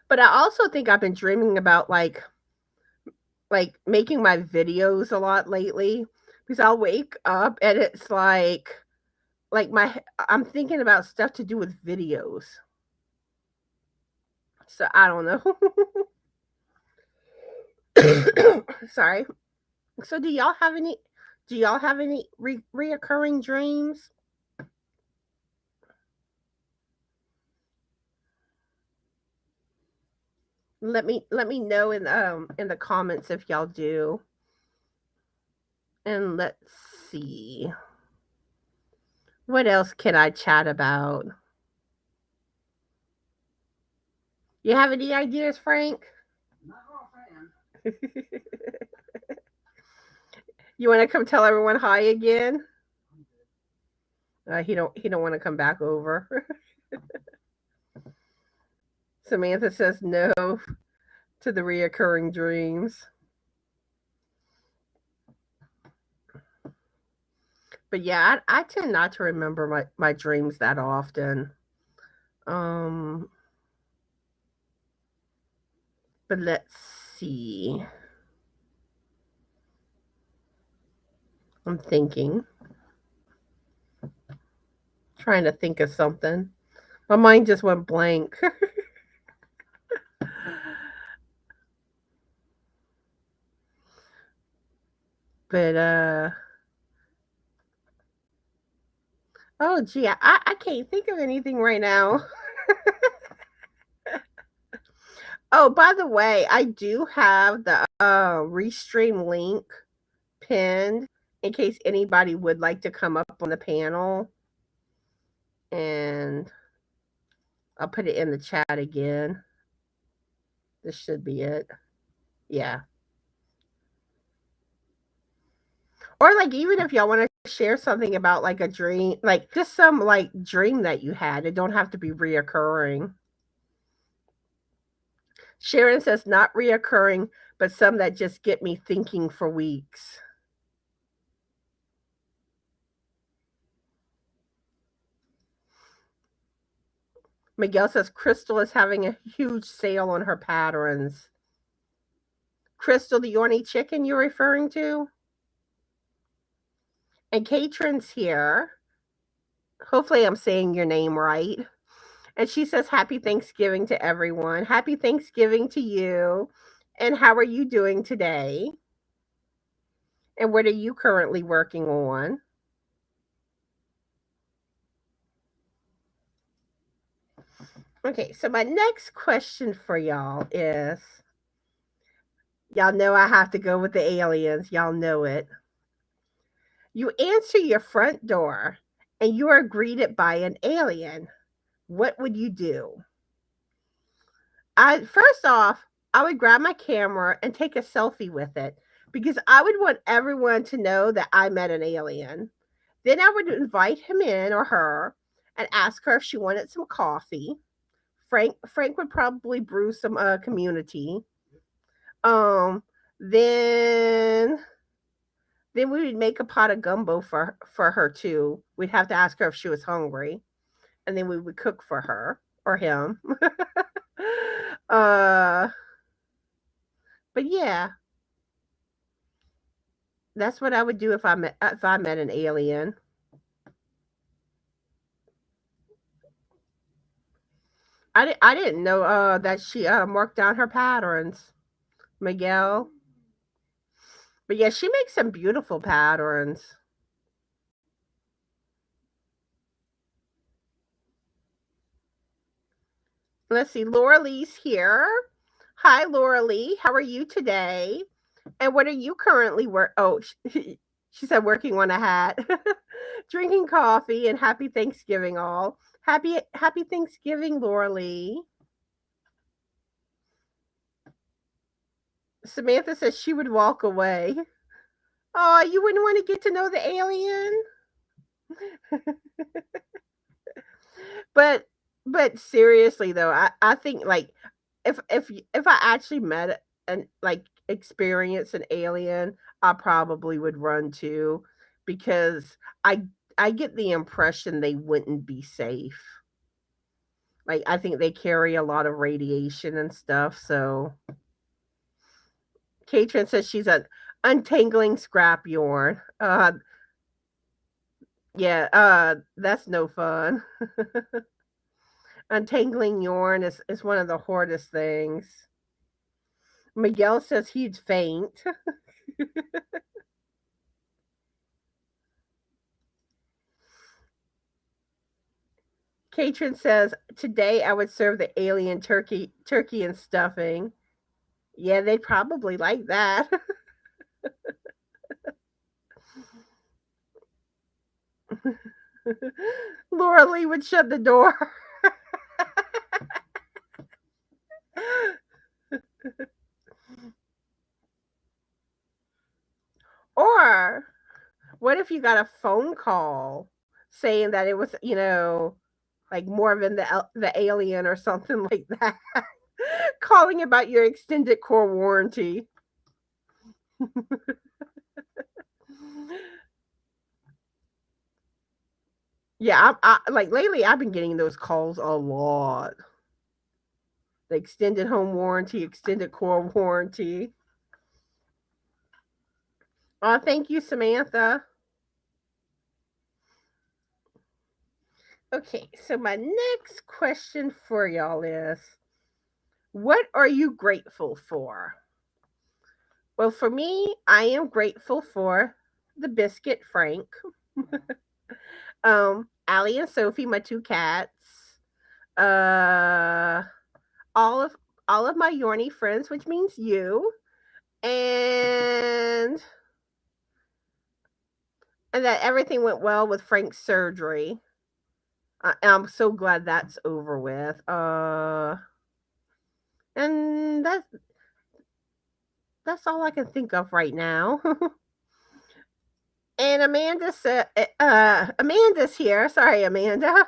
But I also think I've been dreaming about like making my videos a lot lately because I'll wake up and it's like my I'm thinking about stuff to do with videos. So I don't know. Sorry. So do y'all have any reoccurring dreams? Let me know in the comments if y'all do. And let's see. What else can I chat about? You have any ideas, Frank? Not offhand. You want to come tell everyone hi again? He don't want to come back over. Samantha says no to the reoccurring dreams. But yeah, I tend not to remember my dreams that often. Um, but let's see. I'm thinking, trying to think of something. My mind just went blank. But oh gee, I can't think of anything right now. Oh, by the way, I do have the Restream link pinned in case anybody would like to come up on the panel. And I'll put it in the chat again. This should be it. Yeah. Or like even if y'all want to share something about like a dream, like just some like dream that you had. It don't have to be reoccurring. Sharon says not reoccurring, but some that just get me thinking for weeks. Miguel says Crystal is having a huge sale on her patterns. Crystal, the Yorny chicken you're referring to? And Katrin's here. Hopefully, I'm saying your name right. And she says, Happy Thanksgiving to everyone. Happy Thanksgiving to you. And how are you doing today? And what are you currently working on? Okay, so my next question for y'all is y'all know I have to go with the aliens. Y'all know it. You answer your front door and you are greeted by an alien. What would you do? First off, I would grab my camera and take a selfie with it because I would want everyone to know that I met an alien. Then I would invite him in or her and ask her if she wanted some coffee. Frank would probably brew some community. Um, then then we would make a pot of gumbo for her too. We'd have to ask her if she was hungry, and then we would cook for her or him. uh, but yeah, that's what I would do if I met an alien. I didn't know that she marked down her patterns, Miguel. But yeah, she makes some beautiful patterns. Let's see. Laura Lee's here. Hi, Laura Lee. How are you today? And what are you currently work? Oh, she said working on a hat, drinking coffee, and happy Thanksgiving all. Happy Thanksgiving, Laura Lee. Samantha says she would walk away. Oh, you wouldn't want to get to know the alien. but but seriously though, I think like if I actually met and like experience an alien, I probably would run too because I get the impression they wouldn't be safe. Like I think they carry a lot of radiation and stuff. So Katrin says she's untangling scrap yarn. Yeah, that's no fun. Untangling yarn is one of the hardest things. Miguel says he'd faint. Katrin says today I would serve the alien turkey and stuffing. Yeah, they'd probably like that. Laura Lee would shut the door. Or what if you got a phone call saying that it was, like Morven the alien or something like that, calling about your extended core warranty. Yeah, like lately I've been getting those calls a lot. The extended home warranty, extended core warranty. Oh, thank you, Samantha. Okay, so my next question for y'all is what are you grateful for? Well, for me, I am grateful for the biscuit Frank, Allie and Sophie, my two cats, uh, all of my Yorny friends, which means you, and that everything went well with Frank's surgery. I'm so glad that's over with. And that's all I can think of right now. And Amanda said, Amanda's here. Sorry, Amanda.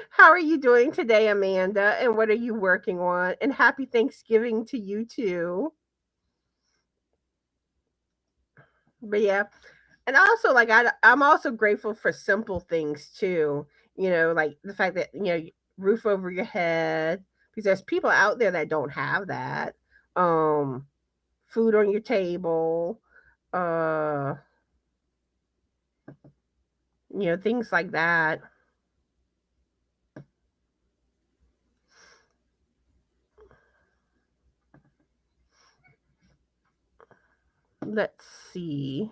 How are you doing today, Amanda? And what are you working on? And happy Thanksgiving to you too. But yeah, and also like I'm also grateful for simple things too. Like the fact that roof over your head because there's people out there that don't have that. Um, Food on your table. Uh, things like that. Let's see.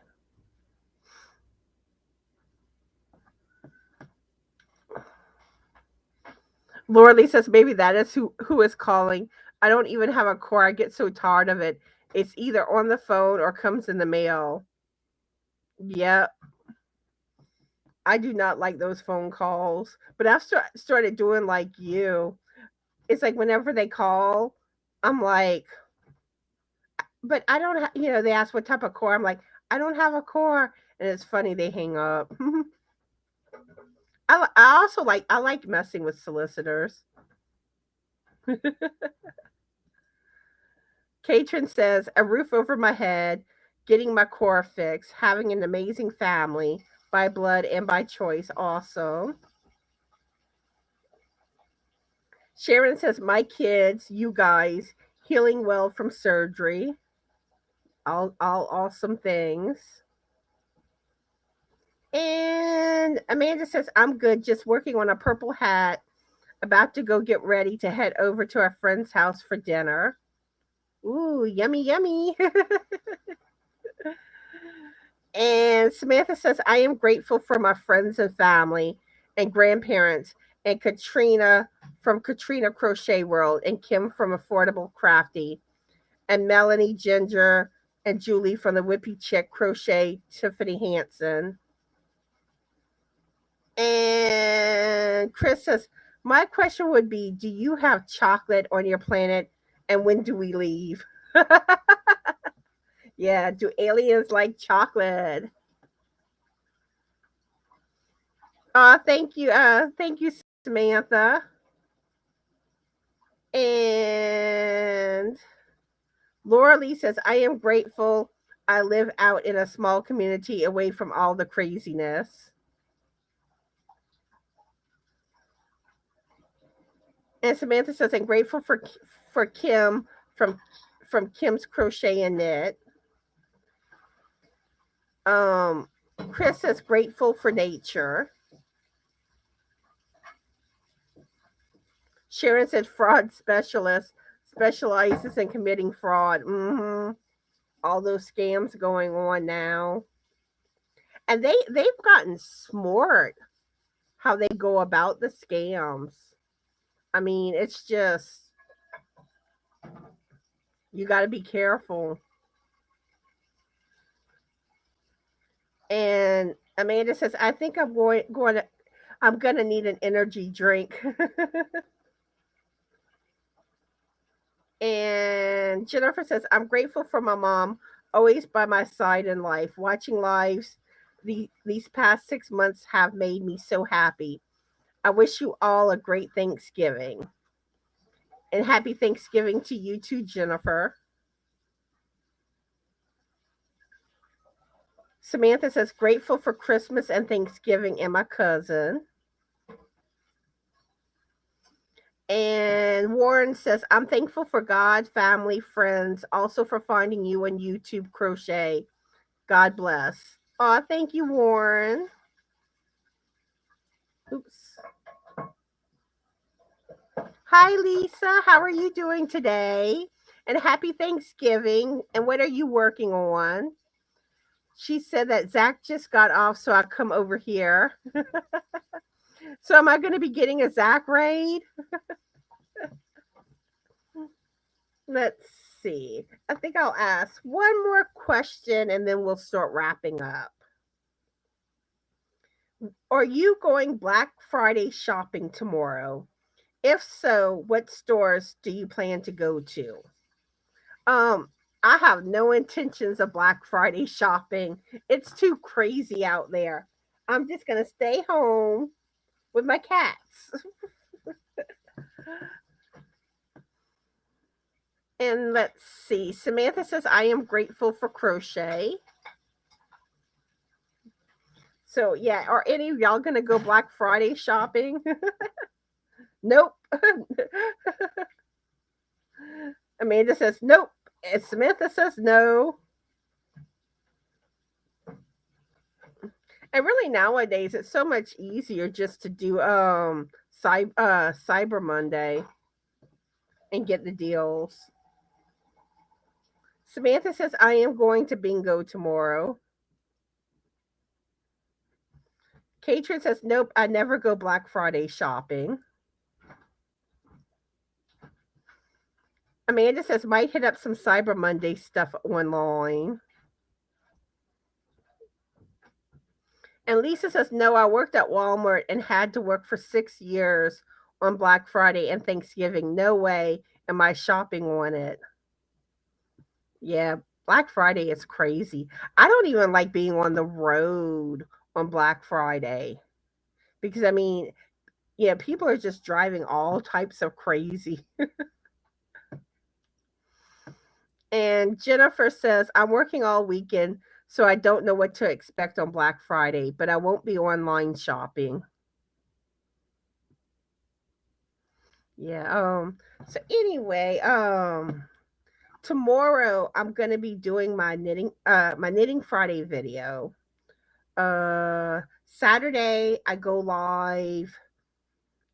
Laura Lee says maybe that is who is calling. I don't even have a core. I get so tired of it. It's either on the phone or comes in the mail. Yep. I do not like those phone calls, but I've started doing like you. It's like whenever they call, I'm like, but I don't have, they ask what type of core. I'm like, I don't have a core. And it's funny, they hang up. I also I like messing with solicitors. Katrin says, a roof over my head, getting my core fixed, having an amazing family by blood and by choice. Awesome. Sharon says, my kids, you guys, healing well from surgery. All awesome things. And Amanda says, I'm good, just working on a purple hat, about to go get ready to head over to our friend's house for dinner. Ooh, yummy, yummy. And Samantha says, I am grateful for my friends and family and grandparents and Katrina from Katrina Crochet World, and Kim from Affordable Crafty, and Melanie Ginger and Julie from the Whippy Chick Crochet, Tiffany Hansen. And Chris says, my question would be, do you have chocolate on your planet, and when do we leave? Yeah, do aliens like chocolate? Thank you, Samantha. And Laura Lee says, I am grateful I live out in a small community away from all the craziness. And Samantha says, I'm grateful for Kim from Kim's Crochet and Knit. Chris says, grateful for nature. Sharon said, fraud specialist specializes in committing fraud. All those scams going on now. And they've gotten smart how they go about the scams. I mean, it's just, you got to be careful. And Amanda says, I think I'm gonna need an energy drink. And Jennifer says, I'm grateful for my mom, always by my side in life. Watching lives these past 6 months have made me so happy. I wish you all a great Thanksgiving. And happy Thanksgiving to you too, Jennifer. Samantha says, grateful for Christmas and Thanksgiving and my cousin. And Warren says, I'm thankful for God, family, friends, also for finding you on YouTube Crochet. God bless. Oh, thank you, Warren. Oops. Hi, Lisa. How are you doing today? And happy Thanksgiving. And what are you working on? She said that Zach just got off, so I come over here. So am I going to be getting a Zach raid? Let's see. I think I'll ask one more question and then we'll start wrapping up. Are you going Black Friday shopping tomorrow? If so, what stores do you plan to go to? I have no intentions of Black Friday shopping. It's too crazy out there. I'm just going to stay home with my cats. And let's see. Samantha says, I am grateful for crochet. So, yeah, are any of y'all going to go Black Friday shopping? Nope. Amanda says, nope. And Samantha says, no. And really nowadays, it's so much easier just to do Cyber Monday and get the deals. Samantha says, I am going to bingo tomorrow. Katrin says, nope, I never go Black Friday shopping. Amanda says, might hit up some Cyber Monday stuff online. And Lisa says, no, I worked at Walmart and had to work for 6 years on Black Friday and Thanksgiving. No way am I shopping on it. Yeah, Black Friday is crazy. I don't even like being on the road on Black Friday because, I mean, yeah, people are just driving all types of crazy. And Jennifer says, I'm working all weekend, so I don't know what to expect on Black Friday, but I won't be online shopping. Yeah. So anyway, tomorrow I'm gonna be doing my knitting Friday video. Saturday I go live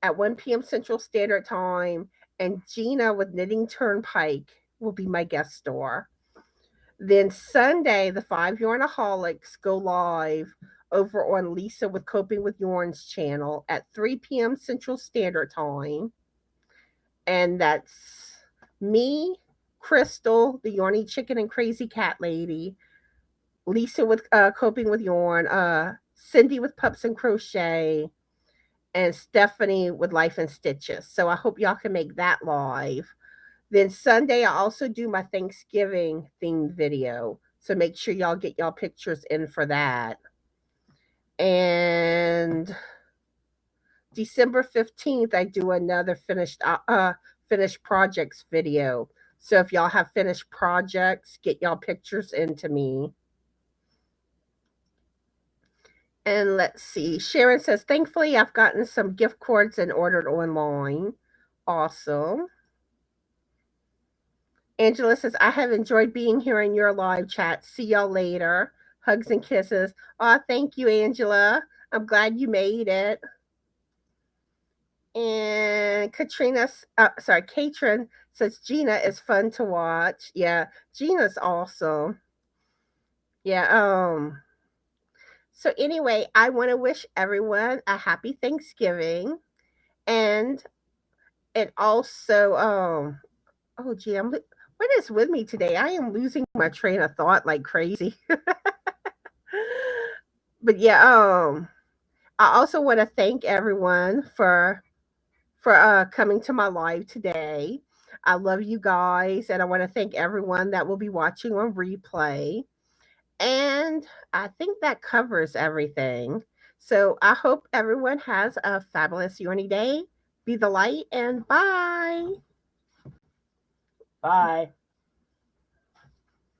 at 1 p.m. Central Standard Time, and Gina with Knitting Turnpike will be my guest star. Then Sunday, the 5 Yarnaholics go live over on Lisa with Coping with Yarns channel at 3 p.m. Central Standard Time. And that's me, Crystal, the Yarny Chicken and Crazy Cat Lady, Lisa with Coping with Yarn, Cindy with Pups and Crochet, and Stephanie with Life and Stitches. So I hope y'all can make that live. Then Sunday, I also do my Thanksgiving themed video. So make sure y'all get y'all pictures in for that. And December 15th, I do another finished projects video. So if y'all have finished projects, get y'all pictures into me. And let's see. Sharon says, thankfully, I've gotten some gift cards and ordered online. Awesome. Angela says, I have enjoyed being here in your live chat. See y'all later. Hugs and kisses. Oh, thank you, Angela. I'm glad you made it. And Katrin says Gina is fun to watch. Yeah, Gina's awesome. Yeah. So anyway, I want to wish everyone a happy Thanksgiving, and also oh gee, what is with me today? I am losing my train of thought like crazy. But yeah, I also want to thank everyone for coming to my live today. I love you guys, and I want to thank everyone that will be watching on replay. And I think that covers everything. So I hope everyone has a fabulous Yorny day. Be the light, and bye. Bye.